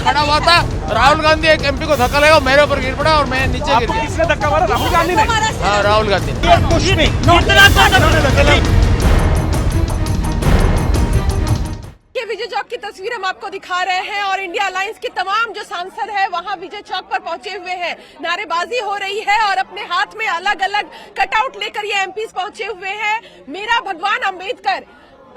खड़ा हुआ था, राहुल गांधी एक एमपी को धक्का लगा, मेरे ऊपर गिर पड़ा और मैं नीचे गिर गया। किसने धक्का मारा? राहुल गांधी ने? हाँ, राहुल गांधी। ये विजय चौक की तस्वीर हम आपको दिखा रहे हैं और इंडिया अलायंस के तमाम जो सांसद हैं वहां विजय चौक पर पहुंचे हुए हैं। नारेबाजी हो रही है और अपने हाथ में अलग अलग कटआउट लेकर ये एमपीज पहुंचे हुए हैं। मेरा भगवान अंबेडकर,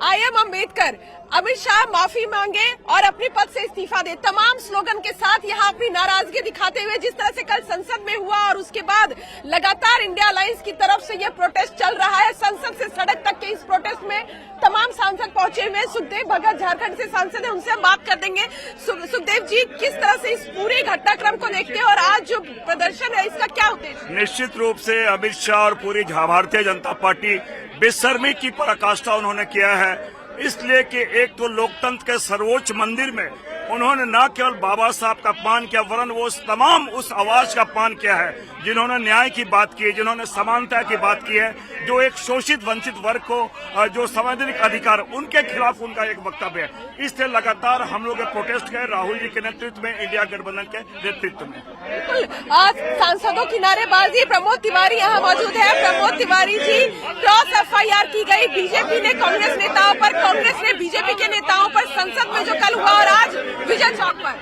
आई एम अंबेडकर, अमित शाह माफी मांगे और अपने पद से इस्तीफा दे, तमाम स्लोगन के साथ यहाँ अपनी नाराजगी दिखाते हुए जिस तरह से कल संसद में हुआ और उसके बाद लगातार इंडिया अलायंस की तरफ से यह प्रोटेस्ट चल रहा है। संसद से सड़क तक के इस प्रोटेस्ट में तमाम सांसद पहुंचे हुए हैं। सुखदेव भगत झारखंड से सांसद है, उनसे हम बात कर देंगे। सुखदेव जी, किस तरह से इस पूरे घटनाक्रम को देखते हैं और आज जो प्रदर्शन है इसका क्या उद्देश्य? निश्चित रूप से अमित शाह और पूरी भारतीय जनता पार्टी बेशर्मी की पराकाष्ठा उन्होंने किया है, इसलिए कि एक तो लोकतंत्र के सर्वोच्च मंदिर में उन्होंने न केवल बाबा साहब का अपमान किया वरन वो तमाम उस आवाज का अपमान किया है जिन्होंने न्याय की बात की है, जिन्होंने समानता की बात की है, जो एक शोषित वंचित वर्ग को जो संवैधानिक अधिकार, उनके खिलाफ उनका एक वक्तव्य है। इसलिए लगातार हम लोग प्रोटेस्ट गए राहुल जी के नेतृत्व में, इंडिया गठबंधन के नेतृत्व में। बिल्कुल, आज सांसदों की नारेबाजी। प्रमोद तिवारी यहाँ मौजूद है। प्रमोद तिवारी जी, क्रॉस एफआईआर की गई, बीजेपी ने कांग्रेस नेताओं पर, कांग्रेस ने बीजेपी के नेताओं पर, संसद में जो कल हुआ और आज विजय चौक पर।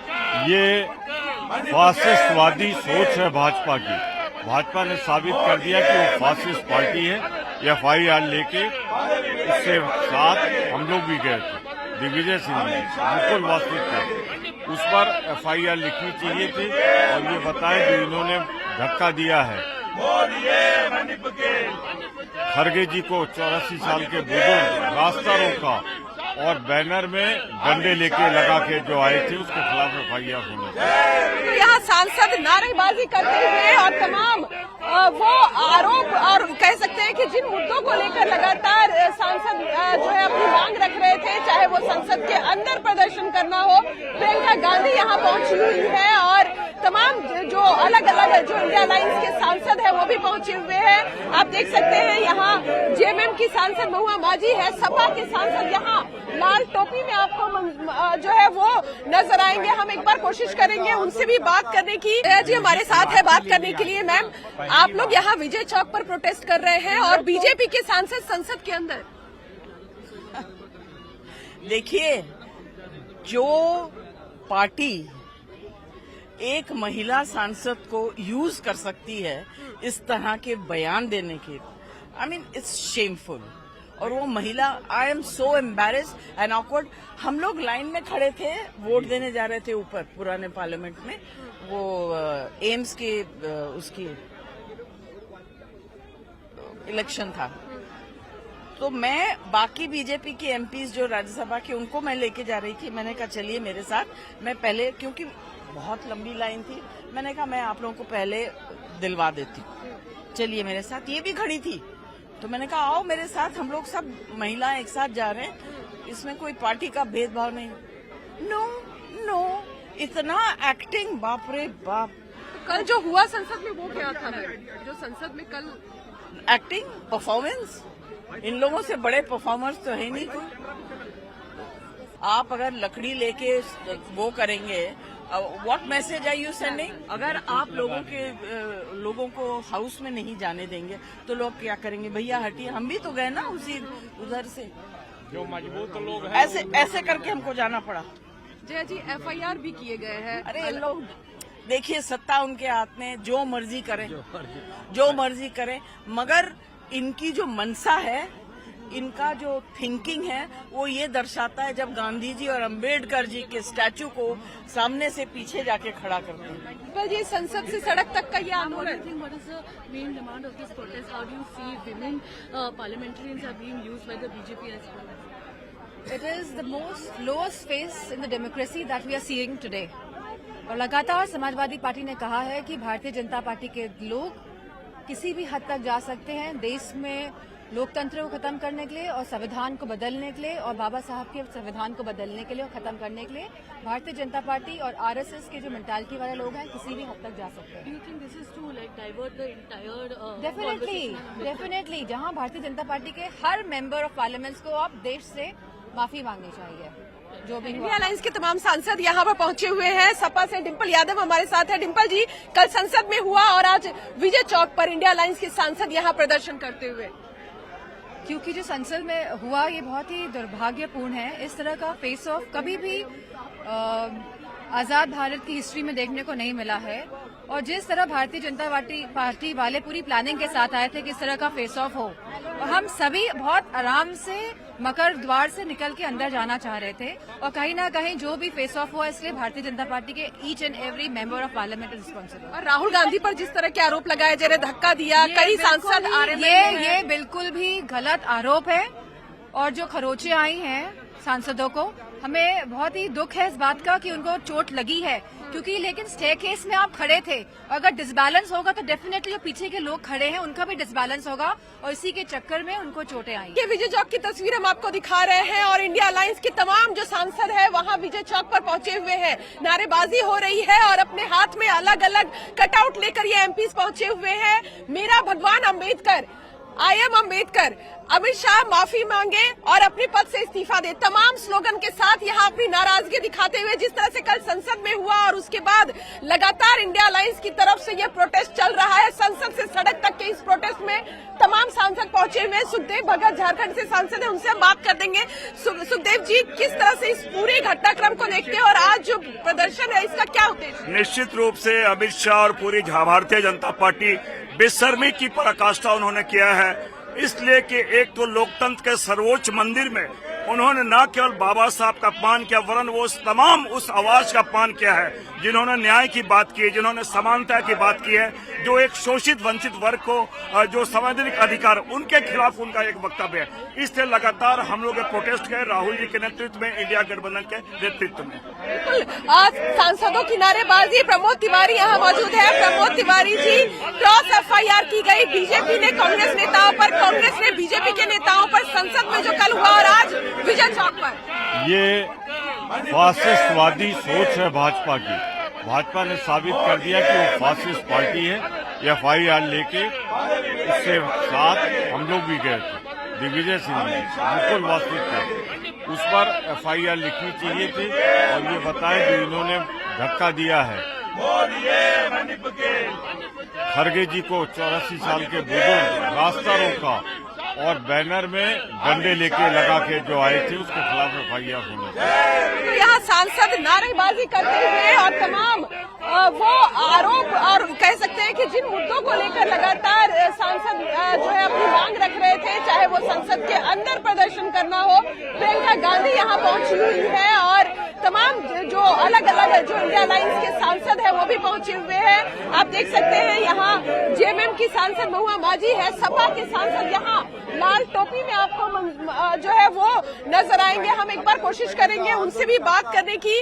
ये फासिस्टवादी सोच है भाजपा की। भाजपा ने साबित कर दिया कि वो फासिस्ट पार्टी है। एफआईआर लेके उससे साथ हम लोग भी गए थे, दिग्विजय सिंह जी, मुकुल वासनिक थे, उस पर एफआईआर लिखनी चाहिए थी और ये बताएं जो इन्होंने धक्का दिया है खड़गे जी को, 84 साल के बुजुर्ग, रास्ता रोका और बैनर में डंडे लेके लगा के जो आए थे उसके खिलाफ एफआईआर होनी चाहिए। तो यहाँ सांसद नारेबाजी करते हुए और तमाम वो आरोप और कह सकते हैं कि जिन मुद्दों को लेकर लगातार सांसद जो है अपनी मांग रख रहे थे, चाहे वो संसद के अंदर प्रदर्शन करना हो, प्रियंका गांधी यहाँ पहुंची हुई है और तमाम जो अलग अलग जो इंडिया अलायंस के सांसद है वो भी पहुंचे हुए हैं। आप देख सकते हैं यहाँ जेएमएम की सांसद महुआ माझी है, सपा के सांसद यहाँ लाल टोपी में आपको जो है वो नजर आएंगे। हम एक बार कोशिश करेंगे उनसे भी बात करने की। जी हमारे साथ है बात करने के लिए। मैम, आप लोग यहाँ विजय चौक पर प्रोटेस्ट कर रहे हैं और बीजेपी के सांसद संसद के अंदर। देखिए, जो पार्टी एक महिला सांसद को यूज कर सकती है इस तरह के बयान देने के, आई मीन इट्स शेमफुल। और वो महिला, I am so embarrassed and awkward. हम लोग लाइन में खड़े थे, वोट देने जा रहे थे ऊपर पुराने पार्लियामेंट में, वो एम्स के उसकी इलेक्शन था, तो मैं बाकी बीजेपी के एमपीज जो राज्यसभा के उनको मैं लेके जा रही थी। मैंने कहा चलिए मेरे साथ। मैं पहले, क्योंकि बहुत लंबी लाइन थी, मैंने कहा मैं आप लोगों को पहले दिलवा देती हूँ, चलिए मेरे साथ। ये भी खड़ी थी तो मैंने कहा आओ मेरे साथ, हम लोग सब महिलाएं एक साथ जा रहे हैं, इसमें कोई पार्टी का भेदभाव नहीं। नो नो, इतना एक्टिंग, बाप रे बाप। कल जो हुआ संसद में वो क्या था? जो संसद में कल एक्टिंग, परफॉर्मेंस, इन लोगों से बड़े परफॉर्मर्स तो है नहीं कोई। आप अगर लकड़ी लेके वो करेंगे, what message are you sending? अगर आप लोगों को हाउस में नहीं जाने देंगे तो लोग क्या करेंगे? भैया हटिए, हम भी तो गए ना उसी उधर से, जो मजबूत लोग हैं ऐसे करके हमको जाना पड़ा। जय जी, एफआईआर भी किए गए हैं। अरे लोग देखिए, सत्ता उनके हाथ में, जो मर्जी करें, मगर इनकी जो मनसा है, इनका जो थिंकिंग है, वो ये दर्शाता है जब गांधी जी और अंबेडकर जी के स्टैचू को सामने से पीछे जाके खड़ा करते हैं। पर ये संसद से सड़क तक का ये आंदोलन। What is the main demand of this protest? How do you see women parliamentarians are being used by the BJP as well? It is the most lowest phase in the democracy that we are seeing today. और लगातार Samajwadi party ने कहा है कि Bharatiya Janata party के लोग किसी भी हद तक जा सकते हैं देश में लोकतंत्र को खत्म करने के लिए और संविधान को बदलने के लिए और बाबा साहब के संविधान को बदलने के लिए और खत्म करने के लिए भारतीय जनता पार्टी और आरएसएस के जो मेंटालिटी वाले लोग हैं किसी भी हद तक जा सकते हैं। Do you think this is to like divert the entire? Definitely जहां भारतीय जनता पार्टी के हर मेंबर ऑफ पार्लियामेंट्स को अब देश से माफी मांगनी चाहिए। जो भी इंडिया अलायंस के तमाम सांसद यहाँ पर पहुंचे हुए हैं। सपा से डिम्पल यादव हमारे साथ है। डिम्पल जी, कल संसद में हुआ और आज विजय चौक पर इंडिया अलायंस के सांसद यहाँ प्रदर्शन करते हुए, क्योंकि जो संसद में हुआ ये बहुत ही दुर्भाग्यपूर्ण है। इस तरह का फेस ऑफ कभी भी आजाद भारत की हिस्ट्री में देखने को नहीं मिला है। और जिस तरह भारतीय जनता पार्टी वाले पूरी प्लानिंग के साथ आए थे कि इस तरह का फेस ऑफ हो, और हम सभी बहुत आराम से मकर द्वार से निकल के अंदर जाना चाह रहे थे, और कहीं ना कहीं जो भी फेस ऑफ हुआ, इसलिए भारतीय जनता पार्टी के each and every member of parliament is responsible. और राहुल गांधी पर जिस तरह के आरोप लगाए जा रहे, धक्का दिया, कई सांसद आ रहे हैं, ये बिल्कुल भी गलत आरोप है। और जो खरोचे आई हैं सांसदों को, हमें बहुत ही दुख है इस बात का कि उनको चोट लगी है, क्योंकि लेकिन स्टेयरकेस में आप खड़े थे। अगर डिसबैलेंस होगा तो डेफिनेटली जो पीछे के लोग खड़े हैं उनका भी डिसबैलेंस होगा, और इसी के चक्कर में उनको चोटें आई। ये विजय चौक की तस्वीर हम आपको दिखा रहे हैं और इंडिया अलायंस के तमाम जो सांसद है वहाँ विजय चौक पर पहुंचे हुए हैं। नारेबाजी हो रही है और अपने हाथ में अलग अलग कटआउट लेकर ये एमपीज पहुंचे हुए हैं। मेरा भगवान अम्बेडकर, आई एम अम्बेडकर, अमित शाह माफी मांगे और अपने पद से इस्तीफा दे, तमाम स्लोगन के साथ यहाँ अपनी नाराजगी दिखाते हुए, जिस तरह से कल संसद में हुआ और उसके बाद लगातार इंडिया अलायंस की तरफ से ये प्रोटेस्ट चल रहा है। संसद से सड़क तक के इस प्रोटेस्ट में तमाम सांसद पहुंचे हुए हैं। सुखदेव भगत झारखंड से सांसद है, उनसे हम बात कर देंगे। सुखदेव जी, किस तरह से इस पूरे घटनाक्रम को देखते हैं और आज जो प्रदर्शन है इसका क्या उद्देश्य? निश्चित रूप से अमित शाह और पूरी भारतीय जनता पार्टी बेशर्मी की पराकाष्ठा उन्होंने किया है, इसलिए कि एक तो लोकतंत्र के सर्वोच्च मंदिर में उन्होंने न केवल बाबा साहब का अपमान किया, वरन वो तमाम उस आवाज का अपमान किया है जिन्होंने न्याय की बात की है, जिन्होंने समानता की बात की है, जो एक शोषित वंचित वर्ग को जो संवैधानिक अधिकार, उनके खिलाफ उनका एक वक्तव्य है। इसलिए लगातार हम लोग प्रोटेस्ट किए राहुल जी के नेतृत्व में, इंडिया गठबंधन के नेतृत्व में। बिल्कुल, आज सांसदों की नारेबाजी। प्रमोद तिवारी यहाँ मौजूद है। प्रमोद तिवारी जी, क्रॉस एफआईआर की गई, बीजेपी ने कांग्रेस नेताओं पर, कांग्रेस ने बीजेपी के नेताओं पर, संसद में जो कल हुआ और आज विजय चौक पर। ये फासिस्टवादी सोच है भाजपा की। भाजपा ने साबित कर दिया कि वो फासिस्ट पार्टी है। एफआईआर लेके उससे साथ हम लोग भी गए थे, दिग्विजय सिंह जी, मुकुल वासनिक थे, उस पर एफआईआर लिखनी चाहिए थी और ये बताएं जो इन्होंने धक्का दिया है खरगे जी को, 84 साल के बुजुर्ग, रास्ता रोका और बैनर में डंडे लेके लगा के जो आए थे उसके खिलाफ एफआईआर होनी चाहिए। तो यहाँ सांसद नारेबाजी करते हुए और तमाम वो आरोप और कह सकते हैं कि जिन मुद्दों को लेकर लगातार सांसद जो है अपनी मांग रख रहे थे, चाहे वो संसद के अंदर प्रदर्शन करना हो, प्रियंका गांधी यहाँ पहुंची हुई है और तमाम जो अलग अलग जो इंडिया अलायंस के सांसद है वो भी पहुंचे हुए हैं। आप देख सकते हैं यहाँ जेएमएम की सांसद महुआ माझी है, सपा के सांसद यहाँ लाल टोपी में आपको जो है वो नजर आएंगे। हम एक बार कोशिश करेंगे उनसे भी बात करने की।